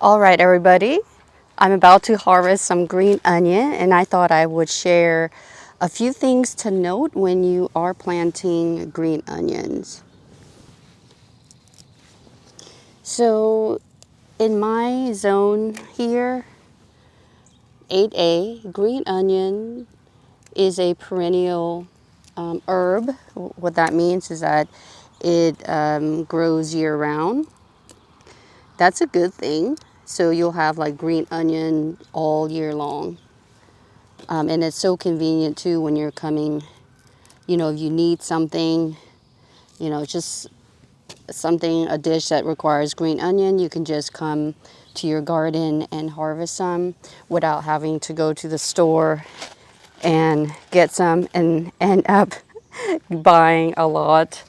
All right, everybody. I'm about to harvest some green onion, and I thought I would share a few things to note when you are planting green onions. So, in my zone here, 8A, green onion is a perennial herb. What that means is that it grows year round. That's a good thing. So you'll have like green onion all year long. And it's so convenient too when you're coming, if you need something, just something, a dish that requires green onion, you can just come to your garden and harvest some without having to go to the store and get some and end up buying a lot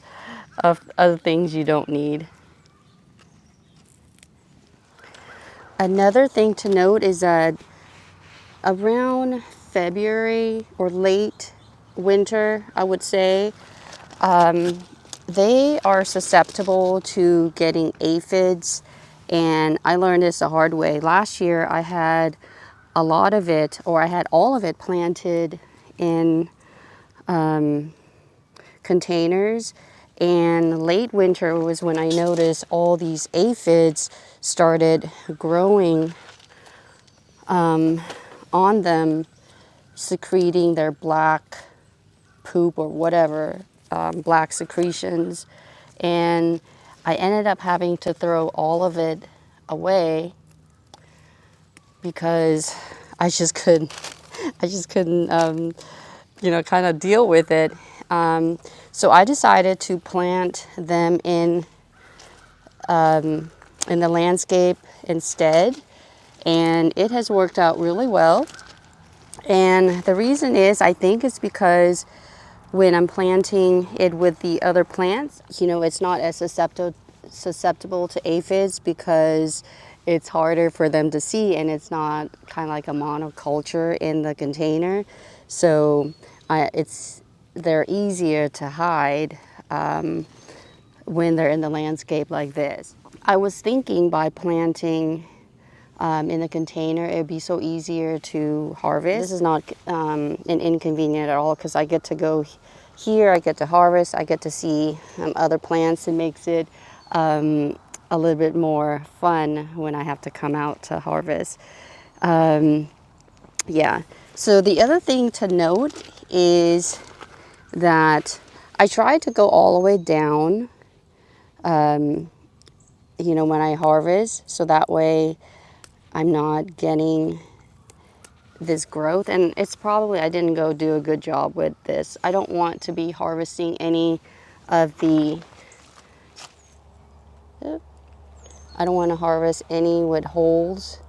of other things you don't need. Another thing to note is that around February or late winter, I would say, they are susceptible to getting aphids. And I learned this the hard way. Last year I had a lot of it, or I had all of it planted in containers. And late winter was when I noticed all these aphids started growing on them, secreting their black poop or whatever, black secretions. And I ended up having to throw all of it away because I just couldn't, kind of deal with it. So I decided to plant them in the landscape instead, and it has worked out really well. And the reason is, I think it's because when I'm planting it with the other plants, it's not as susceptible to aphids because it's harder for them to see, and it's not kind of like a monoculture in the container. So they're easier to hide when they're in the landscape like this. I was thinking by planting in a container, it would be so easier to harvest. This is not an inconvenient at all because I get to go here, I get to harvest, I get to see other plants. It makes it a little bit more fun when I have to come out to harvest. Yeah, so the other thing to note is that I try to go all the way down, when I harvest, so that way I'm not getting this growth. And it's probably I didn't go do a good job with this. I don't want to be harvesting any of the I don't want to harvest any with holes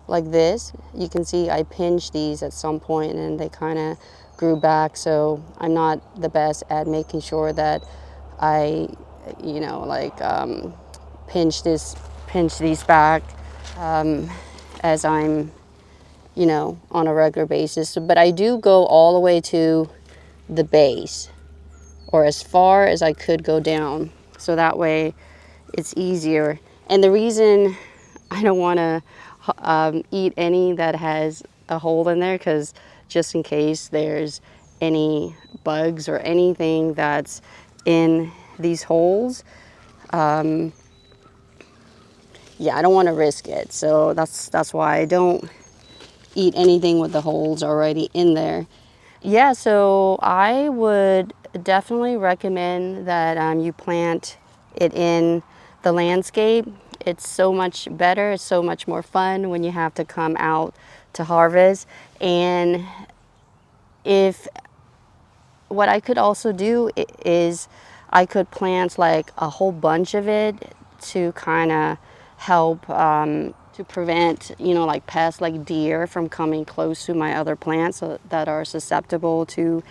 like this. You can see I pinched these at some point and they kind of grew back, so I'm not the best at making sure that I pinch these back as I'm on a regular basis. But I do go all the way to the base, or as far as I could go down, so that way it's easier. And the reason I don't want to eat any that has a hole in there, because just in case there's any bugs or anything that's in these holes, yeah, I don't want to risk it. So that's why I don't eat anything with the holes already in there. Yeah, so I would definitely recommend that you plant it in the landscape. It's so much better, it's so much more fun when you have to come out to harvest. And if what I could also do is I could plant like a whole bunch of it to kind of help to prevent, like pests like deer from coming close to my other plants that are susceptible to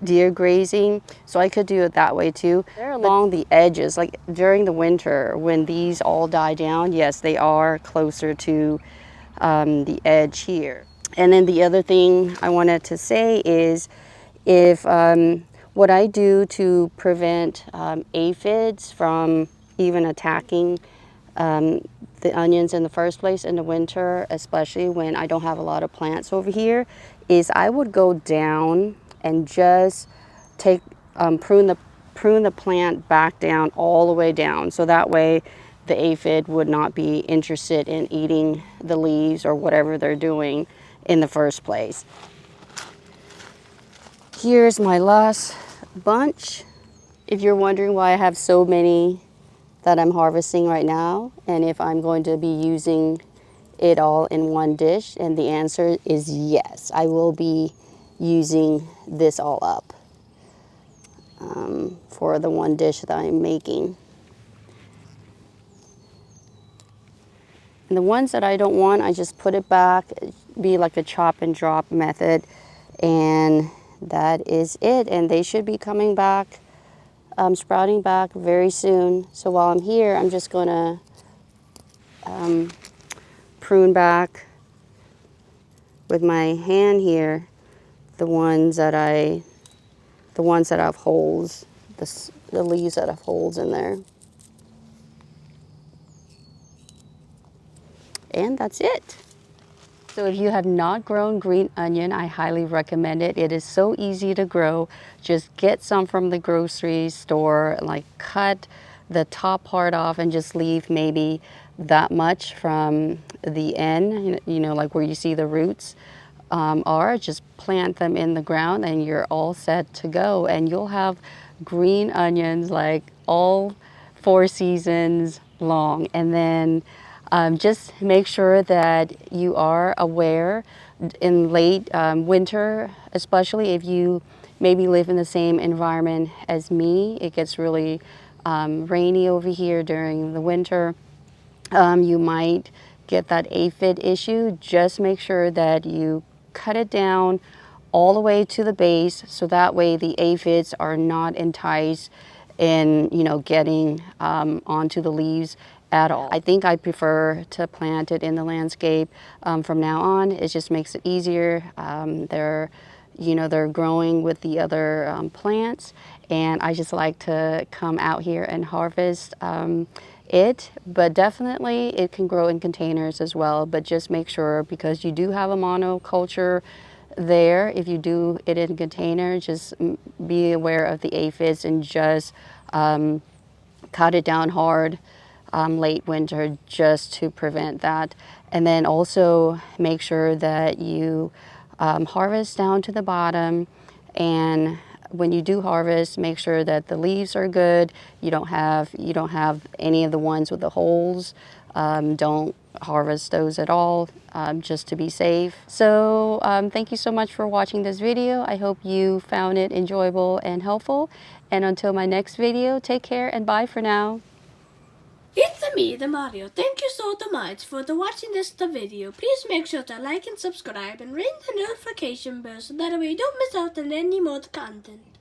deer grazing. So I could do it that way too. They're along the edges, like during the winter when these all die down, yes, they are closer to the edge here. And then the other thing I wanted to say is, if what I do to prevent aphids from even attacking the onions in the first place in the winter, especially when I don't have a lot of plants over here, is I would go down and just take prune the plant back down all the way down, so that way the aphid would not be interested in eating the leaves or whatever they're doing in the first place. Here's my last bunch. If you're wondering why I have so many that I'm harvesting right now, and if I'm going to be using it all in one dish, and the answer is yes, I will be using this all up for the one dish that I'm making. And the ones that I don't want, I just put it back, be like a chop and drop method, and that is it. And they should be coming back, sprouting back very soon. So while I'm here, I'm just gonna prune back with my hand here the ones that have holes, the leaves that have holes in there. And that's it. So if you have not grown green onion, I highly recommend it. It is so easy to grow. Just get some from the grocery store, like cut the top part off and just leave maybe that much from the end, you know, like where you see the roots are. Just plant them in the ground and you're all set to go. And you'll have green onions like all 4 seasons long. And then just make sure that you are aware in late winter, especially if you maybe live in the same environment as me. It gets really rainy over here during the winter. You might get that aphid issue. Just make sure that you cut it down all the way to the base, so that way the aphids are not enticed in, you know, getting onto the leaves at all. I think I prefer to plant it in the landscape from now on. It just makes it easier. They're growing with the other plants, and I just like to come out here and harvest it. But definitely it can grow in containers as well, but just make sure, because you do have a monoculture there, if you do it in a container, just be aware of the aphids and just cut it down hard late winter, just to prevent that. And then also make sure that you harvest down to the bottom, and when you do harvest, make sure that the leaves are good. You don't have any of the ones with the holes. Don't harvest those at all, just to be safe. So thank you so much for watching this video. I hope you found it enjoyable and helpful. And until my next video, take care and bye for now. It's me, the Mario. Thank you so much for watching this video. Please make sure to like and subscribe and ring the notification bell so that way you don't miss out on any more content.